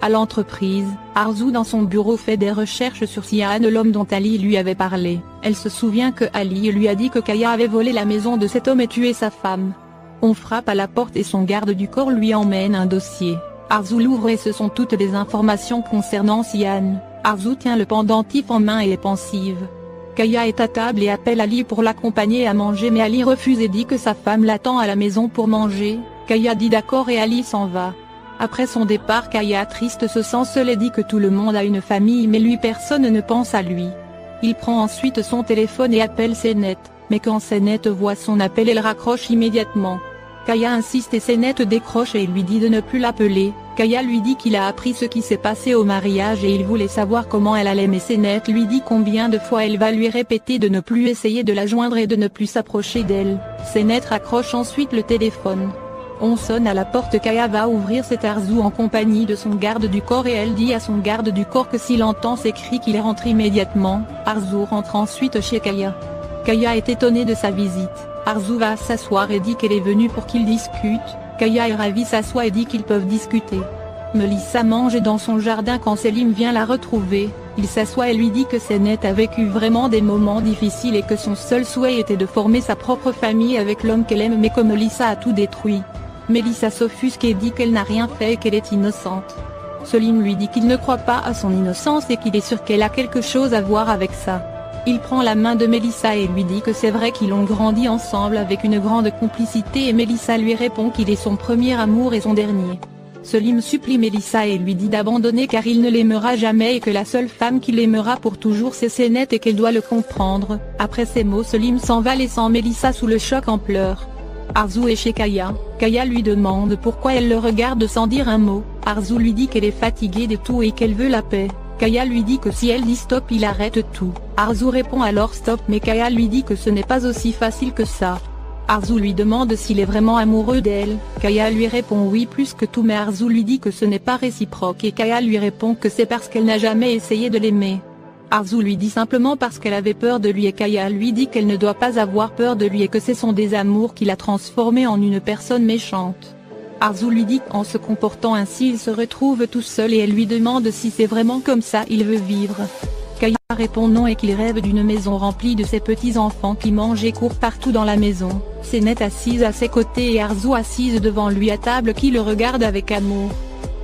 À l'entreprise, Arzu dans son bureau fait des recherches sur Sian, l'homme dont Ali lui avait parlé. Elle se souvient que Ali lui a dit que Kaya avait volé la maison de cet homme et tué sa femme. On frappe à la porte et son garde du corps lui emmène un dossier. Arzu l'ouvre et ce sont toutes les informations concernant Sian. Arzu tient le pendentif en main et est pensive. Kaya est à table et appelle Ali pour l'accompagner à manger mais Ali refuse et dit que sa femme l'attend à la maison pour manger. Kaya dit d'accord et Ali s'en va. Après son départ, Kaya triste se sent seule et dit que tout le monde a une famille mais lui personne ne pense à lui. Il prend ensuite son téléphone et appelle Senet, mais quand Senet voit son appel elle raccroche immédiatement. Kaya insiste et Senet décroche et lui dit de ne plus l'appeler. Kaya lui dit qu'il a appris ce qui s'est passé au mariage et il voulait savoir comment elle allait mais Senet lui dit combien de fois elle va lui répéter de ne plus essayer de la joindre et de ne plus s'approcher d'elle. Senet raccroche ensuite le téléphone. On sonne à la porte, Kaya va ouvrir, c'est Arzu en compagnie de son garde du corps et elle dit à son garde du corps que s'il entend ses cris qu'il rentre immédiatement. Arzu rentre ensuite chez Kaya. Kaya est étonnée de sa visite. Arzu va s'asseoir et dit qu'elle est venue pour qu'ils discutent. Kaya est ravie, s'assoit et dit qu'ils peuvent discuter. Melissa mange dans son jardin quand Selim vient la retrouver. Il s'assoit et lui dit que Senet a vécu vraiment des moments difficiles et que son seul souhait était de former sa propre famille avec l'homme qu'elle aime mais que Melissa a tout détruit. Melissa s'offusque et dit qu'elle n'a rien fait et qu'elle est innocente. Selim lui dit qu'il ne croit pas à son innocence et qu'il est sûr qu'elle a quelque chose à voir avec ça. Il prend la main de Melissa et lui dit que c'est vrai qu'ils ont grandi ensemble avec une grande complicité et Melissa lui répond qu'il est son premier amour et son dernier. Selim supplie Melissa et lui dit d'abandonner car il ne l'aimera jamais et que la seule femme qui l'aimera pour toujours c'est Senet et qu'elle doit le comprendre. Après ces mots Selim s'en va laissant Melissa sous le choc en pleurs. Arzu est chez Kaya. Kaya lui demande pourquoi elle le regarde sans dire un mot. Arzu lui dit qu'elle est fatiguée de tout et qu'elle veut la paix. Kaya lui dit que si elle dit stop il arrête tout. Arzu répond alors stop mais Kaya lui dit que ce n'est pas aussi facile que ça. Arzu lui demande s'il est vraiment amoureux d'elle. Kaya lui répond oui plus que tout mais Arzu lui dit que ce n'est pas réciproque et Kaya lui répond que c'est parce qu'elle n'a jamais essayé de l'aimer. Arzu lui dit simplement parce qu'elle avait peur de lui et Kaya lui dit qu'elle ne doit pas avoir peur de lui et que c'est son désamour qui l'a transformé en une personne méchante. Arzu lui dit qu'en se comportant ainsi il se retrouve tout seul et elle lui demande si c'est vraiment comme ça il veut vivre. Kaya répond non et qu'il rêve d'une maison remplie de ses petits-enfants qui mangent et courent partout dans la maison. Senet assise à ses côtés et Arzu assise devant lui à table qui le regarde avec amour.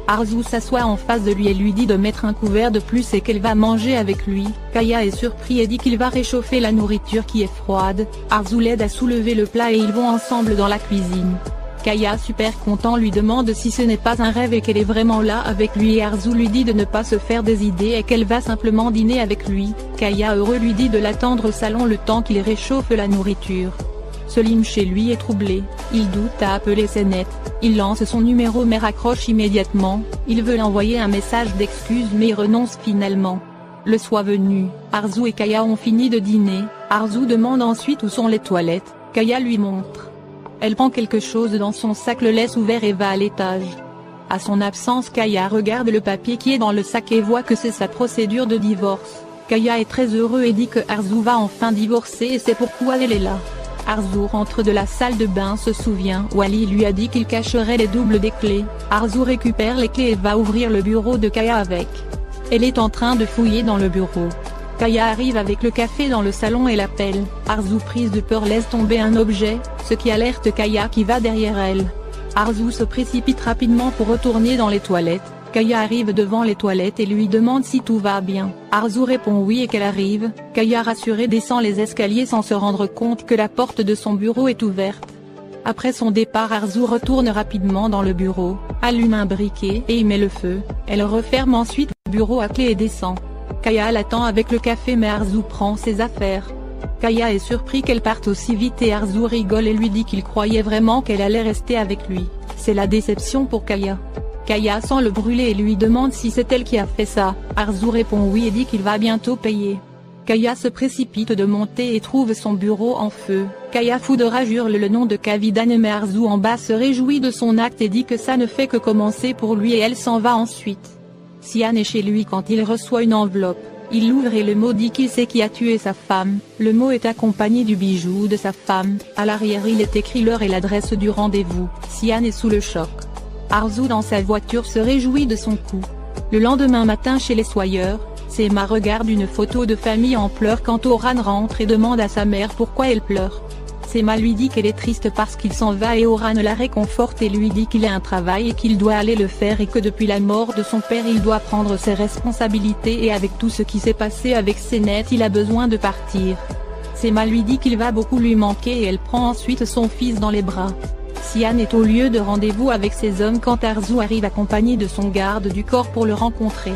Arzu s'assoit en face de lui et lui dit de mettre un couvert de plus et qu'elle va manger avec lui. Kaya est surpris et dit qu'il va réchauffer la nourriture qui est froide. Arzu l'aide à soulever le plat et ils vont ensemble dans la cuisine. Kaya super content lui demande si ce n'est pas un rêve et qu'elle est vraiment là avec lui et Arzu lui dit de ne pas se faire des idées et qu'elle va simplement dîner avec lui. Kaya heureux lui dit de l'attendre au salon le temps qu'il réchauffe la nourriture. Selim chez lui est troublé, il doute à appeler Senet, il lance son numéro mais raccroche immédiatement, il veut envoyer un message d'excuse mais il renonce finalement. Le soir venu, Arzu et Kaya ont fini de dîner, Arzu demande ensuite où sont les toilettes, Kaya lui montre. Elle prend quelque chose dans son sac, le laisse ouvert et va à l'étage. À son absence Kaya regarde le papier qui est dans le sac et voit que c'est sa procédure de divorce. Kaya est très heureux et dit que Arzu va enfin divorcer et c'est pourquoi elle est là. Arzu rentre de la salle de bain, se souvient où Ali lui a dit qu'il cacherait les doubles des clés. Arzu récupère les clés et va ouvrir le bureau de Kaya avec. Elle est en train de fouiller dans le bureau. Kaya arrive avec le café dans le salon et l'appelle. Arzu prise de peur laisse tomber un objet, ce qui alerte Kaya qui va derrière elle. Arzu se précipite rapidement pour retourner dans les toilettes. Kaya arrive devant les toilettes et lui demande si tout va bien. Arzu répond oui et qu'elle arrive. Kaya rassurée descend les escaliers sans se rendre compte que la porte de son bureau est ouverte. Après son départ Arzu retourne rapidement dans le bureau, allume un briquet et y met le feu. Elle referme ensuite le bureau à clé et descend. Kaya l'attend avec le café mais Arzu prend ses affaires. Kaya est surpris qu'elle parte aussi vite et Arzu rigole et lui dit qu'il croyait vraiment qu'elle allait rester avec lui. C'est la déception pour Kaya. Kaya sent le brûler et lui demande si c'est elle qui a fait ça. Arzu répond oui et dit qu'il va bientôt payer. Kaya se précipite de monter et trouve son bureau en feu. Kaya fou de rage hurle le nom de Kavidan mais Arzu en bas se réjouit de son acte et dit que ça ne fait que commencer pour lui et elle s'en va ensuite. Sian est chez lui quand il reçoit une enveloppe. Il l'ouvre et le mot dit qu'il sait qui a tué sa femme. Le mot est accompagné du bijou de sa femme. À l'arrière il est écrit l'heure et l'adresse du rendez-vous. Sian est sous le choc. Arzu dans sa voiture se réjouit de son coup. Le lendemain matin chez les Sawyer, Sema regarde une photo de famille en pleurs quand Oran rentre et demande à sa mère pourquoi elle pleure. Sema lui dit qu'elle est triste parce qu'il s'en va et Oran la réconforte et lui dit qu'il a un travail et qu'il doit aller le faire et que depuis la mort de son père il doit prendre ses responsabilités et avec tout ce qui s'est passé avec Senet il a besoin de partir. Sema lui dit qu'il va beaucoup lui manquer et elle prend ensuite son fils dans les bras. Sian est au lieu de rendez-vous avec ses hommes quand Arzu arrive accompagné de son garde du corps pour le rencontrer.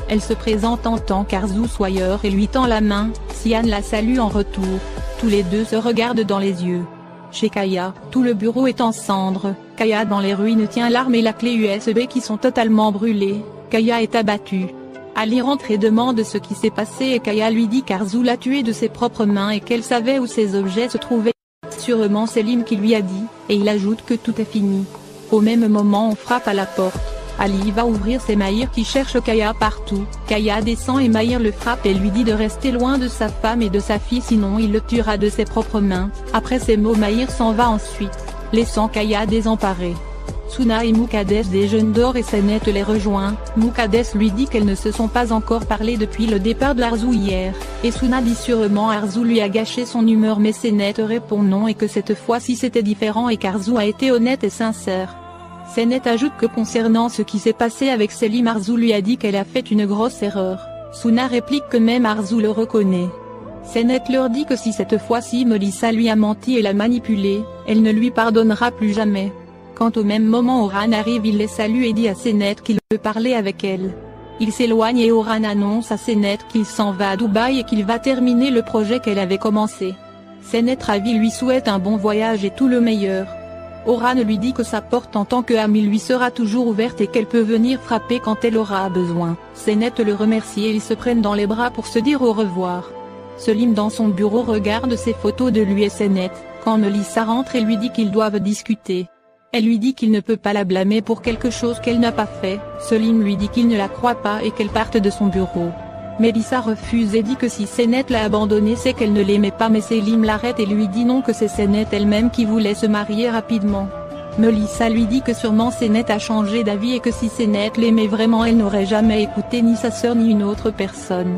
Elle se présente en tant qu'Arzu Sawyer et lui tend la main, Sian la salue en retour, tous les deux se regardent dans les yeux. Chez Kaya, tout le bureau est en cendres, Kaya dans les ruines tient l'arme et la clé USB qui sont totalement brûlées, Kaya est abattue. Ali rentre et demande ce qui s'est passé et Kaya lui dit qu'Arzu l'a tué de ses propres mains et qu'elle savait où ses objets se trouvaient. Sûrement Selim qui lui a dit, et il ajoute que tout est fini. Au même moment on frappe à la porte. Ali va ouvrir, c'est Mahir qui cherche Kaya partout. Kaya descend et Mahir le frappe et lui dit de rester loin de sa femme et de sa fille sinon il le tuera de ses propres mains. Après ces mots Mahir s'en va ensuite, laissant Kaya désemparée. Suna et Muqaddes déjeunent dehors et Senet les rejoint. Muqaddes lui dit qu'elles ne se sont pas encore parlé depuis le départ de Arzu hier, et Suna dit sûrement Arzu lui a gâché son humeur mais Senet répond non et que cette fois-ci c'était différent et qu'Arzu a été honnête et sincère. Senet ajoute que concernant ce qui s'est passé avec Selim Arzu lui a dit qu'elle a fait une grosse erreur. Suna réplique que même Arzu le reconnaît. Senet leur dit que si cette fois-ci Melissa lui a menti et l'a manipulé, elle ne lui pardonnera plus jamais. Quand au même moment Oran arrive il les salue et dit à Senet qu'il veut parler avec elle. Il s'éloigne et Oran annonce à Senet qu'il s'en va à Dubaï et qu'il va terminer le projet qu'elle avait commencé. Senet ravi lui souhaite un bon voyage et tout le meilleur. Oran lui dit que sa porte en tant qu'ami lui sera toujours ouverte et qu'elle peut venir frapper quand elle aura besoin. Senet le remercie et ils se prennent dans les bras pour se dire au revoir. Selim dans son bureau regarde ses photos de lui et Senet, quand Melissa rentre et lui dit qu'ils doivent discuter. Elle lui dit qu'il ne peut pas la blâmer pour quelque chose qu'elle n'a pas fait, Selim lui dit qu'il ne la croit pas et qu'elle parte de son bureau. Melissa refuse et dit que si Senet l'a abandonnée c'est qu'elle ne l'aimait pas mais Selim l'arrête et lui dit non que c'est Senet elle-même qui voulait se marier rapidement. Melissa lui dit que sûrement Senet a changé d'avis et que si Senet l'aimait vraiment elle n'aurait jamais écouté ni sa sœur ni une autre personne.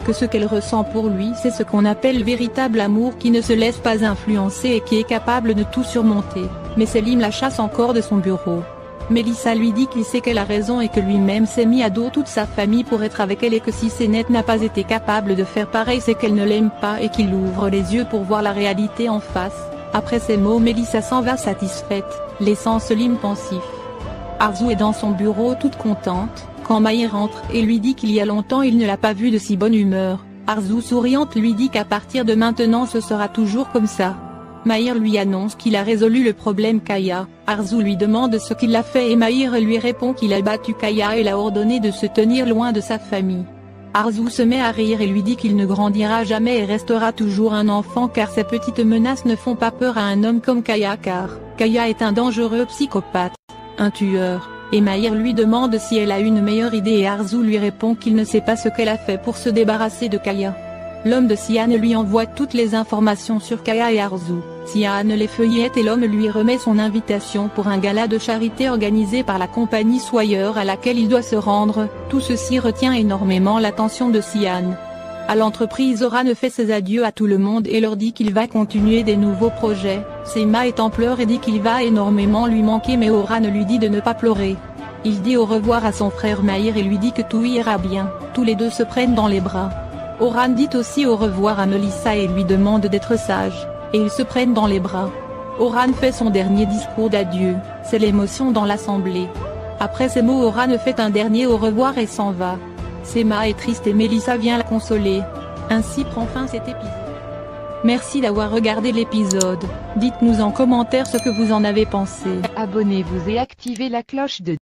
Que ce qu'elle ressent pour lui c'est ce qu'on appelle véritable amour qui ne se laisse pas influencer et qui est capable de tout surmonter, mais Selim la chasse encore de son bureau. Melissa lui dit qu'il sait qu'elle a raison et que lui-même s'est mis à dos toute sa famille pour être avec elle et que si Senet n'a pas été capable de faire pareil c'est qu'elle ne l'aime pas et qu'il ouvre les yeux pour voir la réalité en face. Après ces mots Melissa s'en va satisfaite, laissant Selim pensif. Arzu est dans son bureau toute contente, quand Mahir rentre et lui dit qu'il y a longtemps il ne l'a pas vue de si bonne humeur. Arzu souriante lui dit qu'à partir de maintenant ce sera toujours comme ça. Mahir lui annonce qu'il a résolu le problème Kaya. Arzu lui demande ce qu'il a fait et Mahir lui répond qu'il a battu Kaya et l'a ordonné de se tenir loin de sa famille. Arzu se met à rire et lui dit qu'il ne grandira jamais et restera toujours un enfant car ces petites menaces ne font pas peur à un homme comme Kaya car Kaya est un dangereux psychopathe, un tueur. Et Mahir lui demande si elle a une meilleure idée et Arzu lui répond qu'il ne sait pas ce qu'elle a fait pour se débarrasser de Kaya. L'homme de Sian lui envoie toutes les informations sur Kaya et Arzu. Sian les feuillette et l'homme lui remet son invitation pour un gala de charité organisé par la compagnie Sawyer à laquelle il doit se rendre. Tout ceci retient énormément l'attention de Sian. À l'entreprise Oran fait ses adieux à tout le monde et leur dit qu'il va continuer des nouveaux projets. Sema est en pleurs et dit qu'il va énormément lui manquer mais Oran lui dit de ne pas pleurer. Il dit au revoir à son frère Mahir et lui dit que tout ira bien, tous les deux se prennent dans les bras. Oran dit aussi au revoir à Melissa et lui demande d'être sage, et ils se prennent dans les bras. Oran fait son dernier discours d'adieu, c'est l'émotion dans l'assemblée. Après ces mots Oran fait un dernier au revoir et s'en va. Sema est triste et Melissa vient la consoler. Ainsi prend fin cet épisode. Merci d'avoir regardé l'épisode, dites-nous en commentaire ce que vous en avez pensé. Abonnez-vous et activez la cloche de